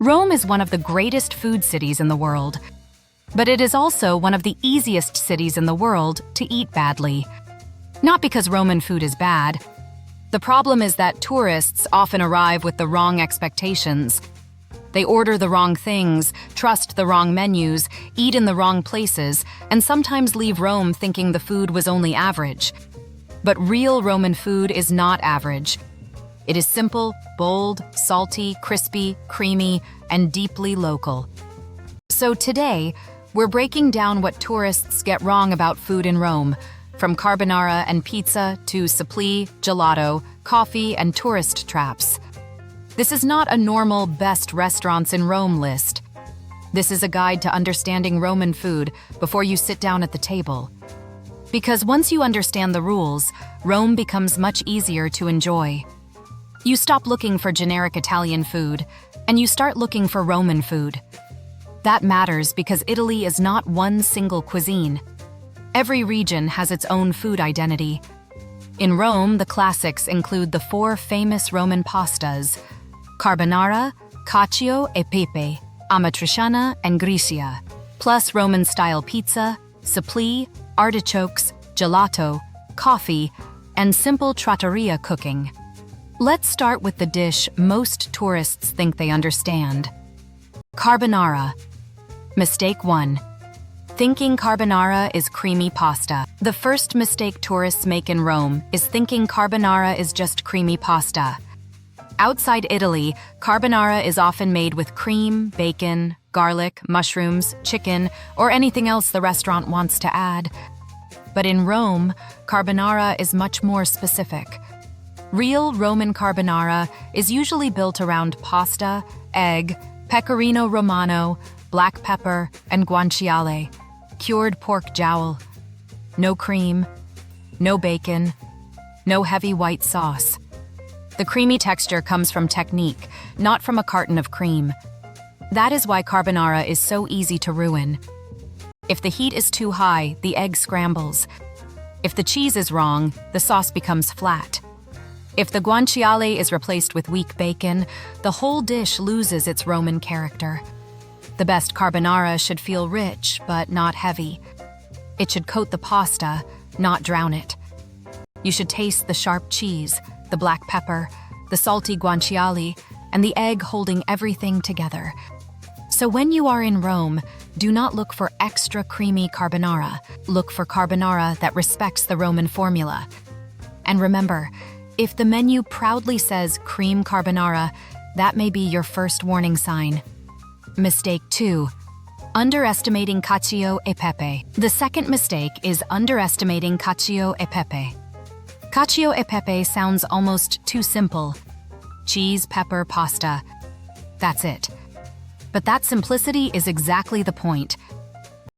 Rome is one of the greatest food cities in the world, but it is also one of the easiest cities in the world to eat badly. Not because Roman food is bad. The problem is that tourists often arrive with the wrong expectations. They order the wrong things, trust the wrong menus, eat in the wrong places, and sometimes leave Rome thinking the food was only average. But real Roman food is not average. It is simple, bold, salty, crispy, creamy, and deeply local. So today, we're breaking down what tourists get wrong about food in Rome, from carbonara and pizza to supplì, gelato, coffee, and tourist traps. This is not a normal best restaurants in Rome list. This is a guide to understanding Roman food before you sit down at the table. Because once you understand the rules, Rome becomes much easier to enjoy. You stop looking for generic Italian food, and you start looking for Roman food. That matters because Italy is not one single cuisine. Every region has its own food identity. In Rome, the classics include the 4 famous Roman pastas: carbonara, cacio e pepe, amatriciana, and gricia, plus Roman-style pizza, supplì, artichokes, gelato, coffee, and simple trattoria cooking. Let's start with the dish most tourists think they understand. Carbonara. Mistake 1. Thinking carbonara is creamy pasta. The first mistake tourists make in Rome is thinking carbonara is just creamy pasta. Outside Italy, carbonara is often made with cream, bacon, garlic, mushrooms, chicken, or anything else the restaurant wants to add. But in Rome, carbonara is much more specific. Real Roman carbonara is usually built around pasta, egg, pecorino romano, black pepper, and guanciale, cured pork jowl. No cream, no bacon, no heavy white sauce. The creamy texture comes from technique, not from a carton of cream. That is why carbonara is so easy to ruin. If the heat is too high, the egg scrambles. If the cheese is wrong, the sauce becomes flat. If the guanciale is replaced with weak bacon, the whole dish loses its Roman character. The best carbonara should feel rich, but not heavy. It should coat the pasta, not drown it. You should taste the sharp cheese, the black pepper, the salty guanciale, and the egg holding everything together. So when you are in Rome, do not look for extra creamy carbonara. Look for carbonara that respects the Roman formula. And remember, if the menu proudly says cream carbonara, that may be your first warning sign. Mistake 2. Underestimating cacio e pepe. The second mistake is underestimating cacio e pepe. Cacio e pepe sounds almost too simple. Cheese, pepper, pasta. That's it. But that simplicity is exactly the point.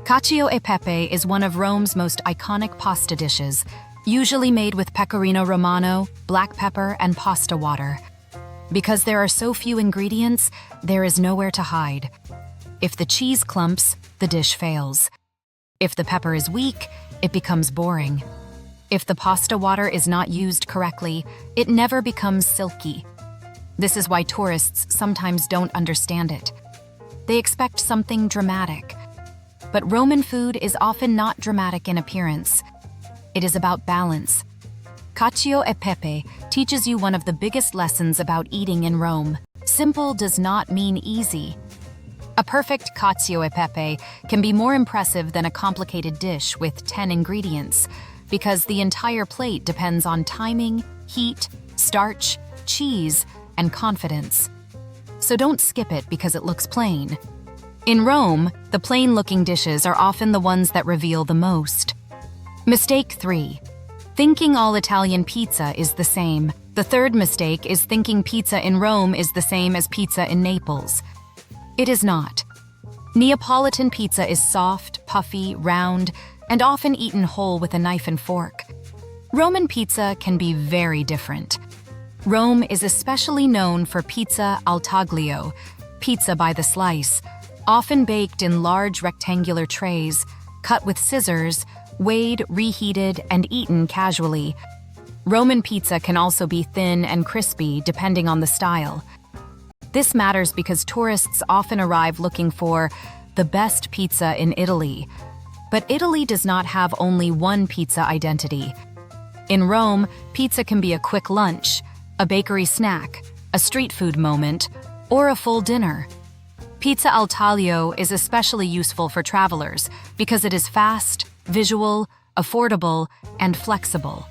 Cacio e pepe is one of Rome's most iconic pasta dishes, usually made with pecorino romano, black pepper, and pasta water. Because there are so few ingredients, there is nowhere to hide. If the cheese clumps, the dish fails. If the pepper is weak, it becomes boring. If the pasta water is not used correctly, it never becomes silky. This is why tourists sometimes don't understand it. They expect something dramatic. But Roman food is often not dramatic in appearance. It is about balance. Cacio e pepe teaches you one of the biggest lessons about eating in Rome. Simple does not mean easy. A perfect cacio e pepe can be more impressive than a complicated dish with 10 ingredients, because the entire plate depends on timing, heat, starch, cheese, and confidence. So don't skip it because it looks plain. In Rome, the plain-looking dishes are often the ones that reveal the most. Mistake 3. Thinking all Italian pizza is the same. The third mistake is thinking pizza in Rome is the same as pizza in Naples. It is not. Neapolitan pizza is soft, puffy, round, and often eaten whole with a knife and fork. Roman pizza can be very different. Rome is especially known for pizza al taglio, pizza by the slice, often baked in large rectangular trays, cut with scissors, weighed, reheated, and eaten casually. Roman pizza can also be thin and crispy depending on the style. This matters because tourists often arrive looking for the best pizza in Italy. But Italy does not have only one pizza identity. In Rome, pizza can be a quick lunch, a bakery snack, a street food moment, or a full dinner. Pizza al taglio is especially useful for travelers because it is fast, visual, affordable, and flexible.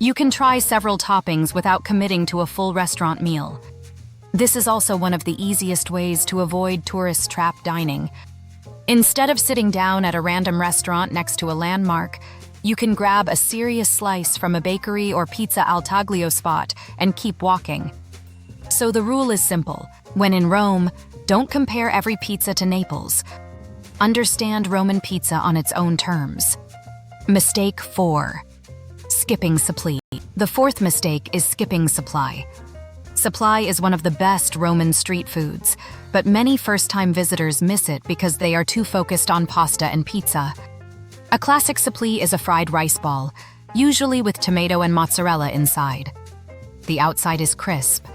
You can try several toppings without committing to a full restaurant meal. This is also one of the easiest ways to avoid tourist trap dining. Instead of sitting down at a random restaurant next to a landmark, you can grab a serious slice from a bakery or pizza al taglio spot and keep walking. So the rule is simple. When in Rome, don't compare every pizza to Naples. Understand Roman pizza on its own terms. Mistake 4. Skipping supplì. The fourth mistake is skipping supplì. Supplì is one of the best Roman street foods, but many first-time visitors miss it because they are too focused on pasta and pizza. A classic supplì is a fried rice ball, usually with tomato and mozzarella inside. The outside is crisp.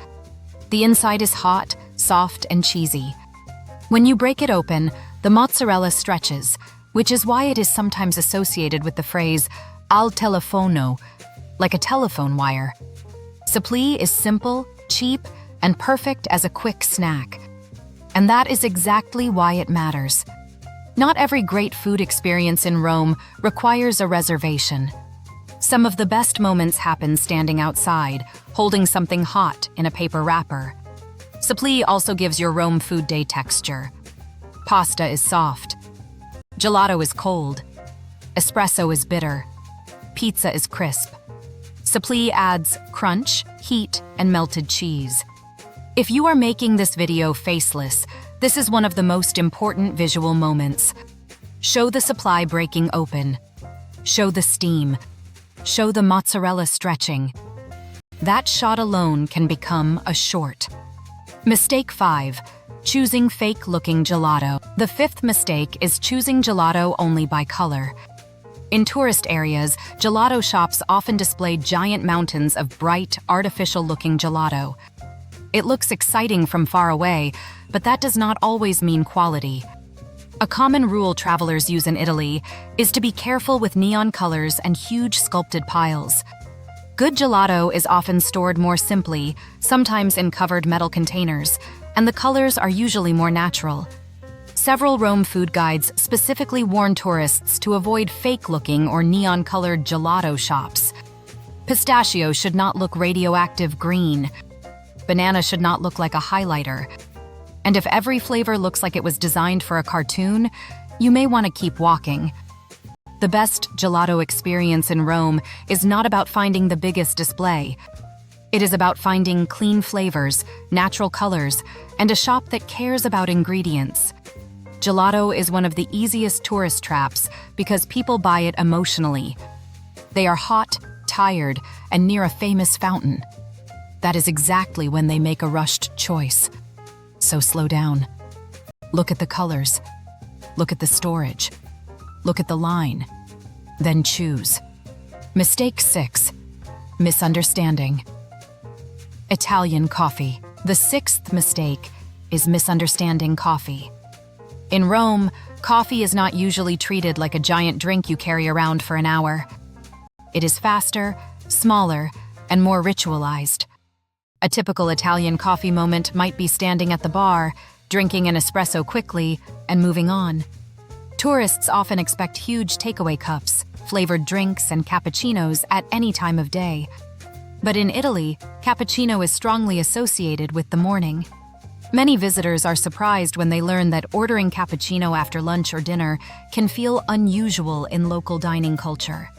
The inside is hot, soft, and cheesy. When you break it open, the mozzarella stretches, which is why it is sometimes associated with the phrase al telefono, like a telephone wire. Supplì is simple, cheap, and perfect as a quick snack. And that is exactly why it matters. Not every great food experience in Rome requires a reservation. Some of the best moments happen standing outside, holding something hot in a paper wrapper. Supplì also gives your Rome food day texture. Pasta is soft. Gelato is cold. Espresso is bitter. Pizza is crisp. Supplì adds crunch, heat, and melted cheese. If you are making this video faceless, this is one of the most important visual moments. Show the supplì breaking open. Show the steam. Show the mozzarella stretching. That shot alone can become a short. Mistake 5. Choosing fake-looking gelato. The fifth mistake is choosing gelato only by color. In tourist areas, gelato shops often display giant mountains of bright, artificial-looking gelato. It looks exciting from far away, but that does not always mean quality. A common rule travelers use in Italy is to be careful with neon colors and huge sculpted piles. Good gelato is often stored more simply, sometimes in covered metal containers, and the colors are usually more natural. Several Rome food guides specifically warn tourists to avoid fake-looking or neon-colored gelato shops. Pistachio should not look radioactive green. Banana should not look like a highlighter. And if every flavor looks like it was designed for a cartoon, you may want to keep walking. The best gelato experience in Rome is not about finding the biggest display. It is about finding clean flavors, natural colors, and a shop that cares about ingredients. Gelato is one of the easiest tourist traps because people buy it emotionally. They are hot, tired, and near a famous fountain. That is exactly when they make a rushed choice. So slow down. Look at the colors. Look at the storage. Look at the line. Then choose. Mistake 6. Misunderstanding. Italian coffee. The sixth mistake is misunderstanding coffee. In Rome, coffee is not usually treated like a giant drink you carry around for an hour. It is faster, smaller, and more ritualized. A typical Italian coffee moment might be standing at the bar, drinking an espresso quickly, and moving on. Tourists often expect huge takeaway cups, flavored drinks, and cappuccinos at any time of day. But in Italy, cappuccino is strongly associated with the morning. Many visitors are surprised when they learn that ordering cappuccino after lunch or dinner can feel unusual in local dining culture.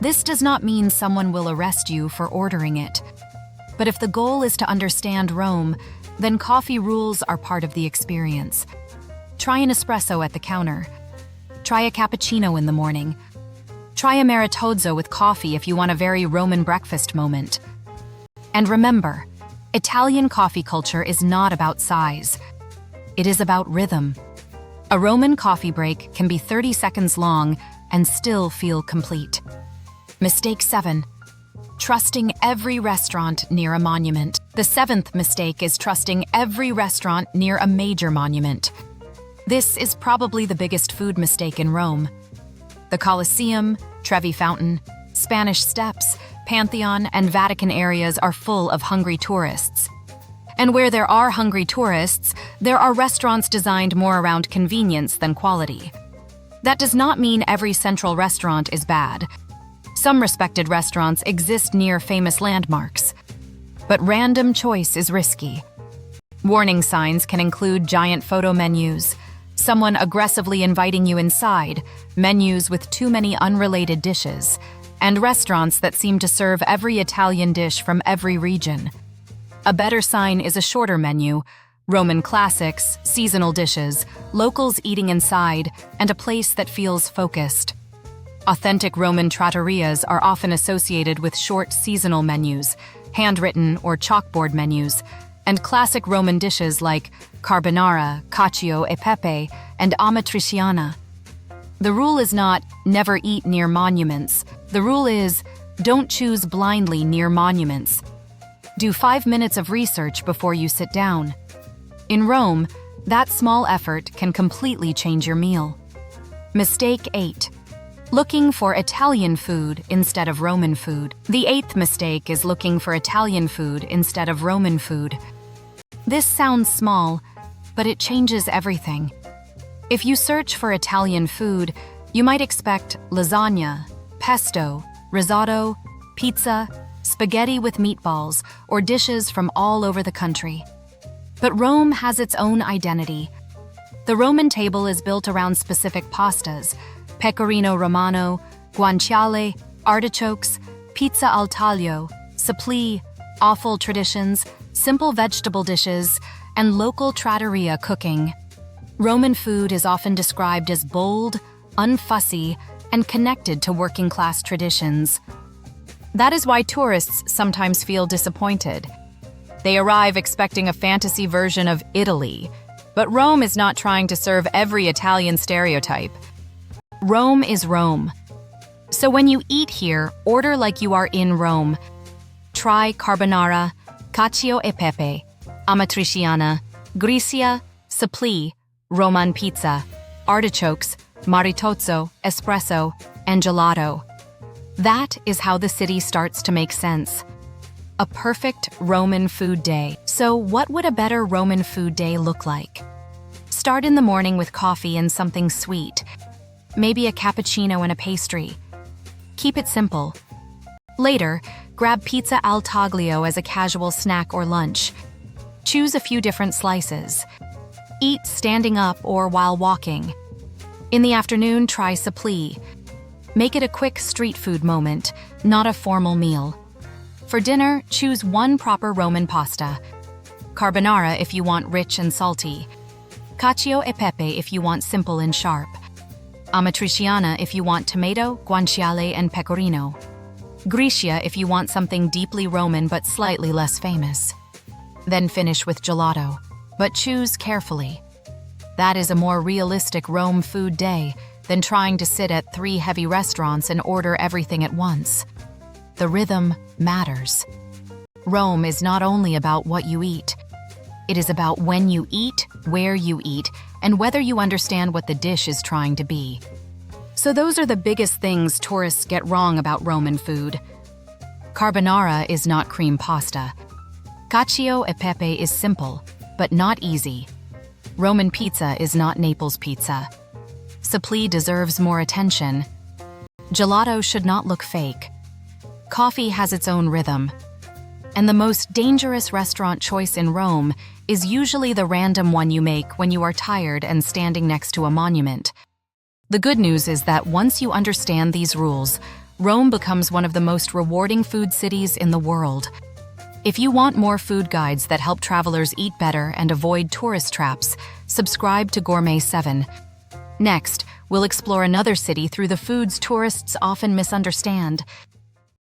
This does not mean someone will arrest you for ordering it. But if the goal is to understand Rome, then coffee rules are part of the experience. Try an espresso at the counter. Try a cappuccino in the morning. Try a maritozzo with coffee if you want a very Roman breakfast moment. And remember, Italian coffee culture is not about size. It is about rhythm. A Roman coffee break can be 30 seconds long and still feel complete. Mistake 7. Trusting every restaurant near a monument. The seventh mistake is trusting every restaurant near a major monument. This is probably the biggest food mistake in Rome. The Colosseum, Trevi Fountain, Spanish Steps, Pantheon, and Vatican areas are full of hungry tourists. And where there are hungry tourists, there are restaurants designed more around convenience than quality. That does not mean every central restaurant is bad. Some respected restaurants exist near famous landmarks. But random choice is risky. Warning signs can include giant photo menus, someone aggressively inviting you inside, menus with too many unrelated dishes, and restaurants that seem to serve every Italian dish from every region. A better sign is a shorter menu, Roman classics, seasonal dishes, locals eating inside, and a place that feels focused. Authentic Roman trattorias are often associated with short seasonal menus, handwritten or chalkboard menus, and classic Roman dishes like carbonara, cacio e pepe, and amatriciana. The rule is not never eat near monuments. The rule is don't choose blindly near monuments. Do 5 minutes of research before you sit down. In Rome, that small effort can completely change your meal. Mistake 8. Looking for Italian food instead of Roman food. The eighth mistake is looking for Italian food instead of Roman food. This sounds small, but it changes everything. If you search for Italian food, you might expect lasagna, pesto, risotto, pizza, spaghetti with meatballs, or dishes from all over the country. But Rome has its own identity. The Roman table is built around specific pastas: pecorino romano, guanciale, artichokes, pizza al taglio, supplì, offal traditions, simple vegetable dishes, and local trattoria cooking. Roman food is often described as bold, unfussy, and connected to working-class traditions. That is why tourists sometimes feel disappointed. They arrive expecting a fantasy version of Italy, but Rome is not trying to serve every Italian stereotype. Rome is Rome. So when you eat here, order like you are in Rome. Try carbonara, cacio e pepe, amatriciana, gricia, supplì, Roman pizza, artichokes, maritozzo, espresso, and gelato. That is how the city starts to make sense. A perfect Roman food day. So what would a better Roman food day look like? Start in the morning with coffee and something sweet. Maybe a cappuccino and a pastry. Keep it simple. Later, grab pizza al taglio as a casual snack or lunch. Choose a few different slices. Eat standing up or while walking. In the afternoon, try supplì. Make it a quick street food moment, not a formal meal. For dinner, choose one proper Roman pasta. Carbonara if you want rich and salty. Cacio e pepe if you want simple and sharp. Amatriciana if you want tomato, guanciale, and pecorino. Gricia if you want something deeply Roman but slightly less famous. Then finish with gelato, but choose carefully. That is a more realistic Rome food day than trying to sit at 3 heavy restaurants and order everything at once. The rhythm matters. Rome is not only about what you eat. It is about when you eat, where you eat, and whether you understand what the dish is trying to be. So those are the biggest things tourists get wrong about Roman food. Carbonara is not cream pasta. Cacio e pepe is simple, but not easy. Roman pizza is not Naples pizza. Supplì deserves more attention. Gelato should not look fake. Coffee has its own rhythm. And the most dangerous restaurant choice in Rome is usually the random one you make when you are tired and standing next to a monument. The good news is that once you understand these rules, Rome becomes one of the most rewarding food cities in the world. If you want more food guides that help travelers eat better and avoid tourist traps, subscribe to Gourmet 7. Next, we'll explore another city through the foods tourists often misunderstand.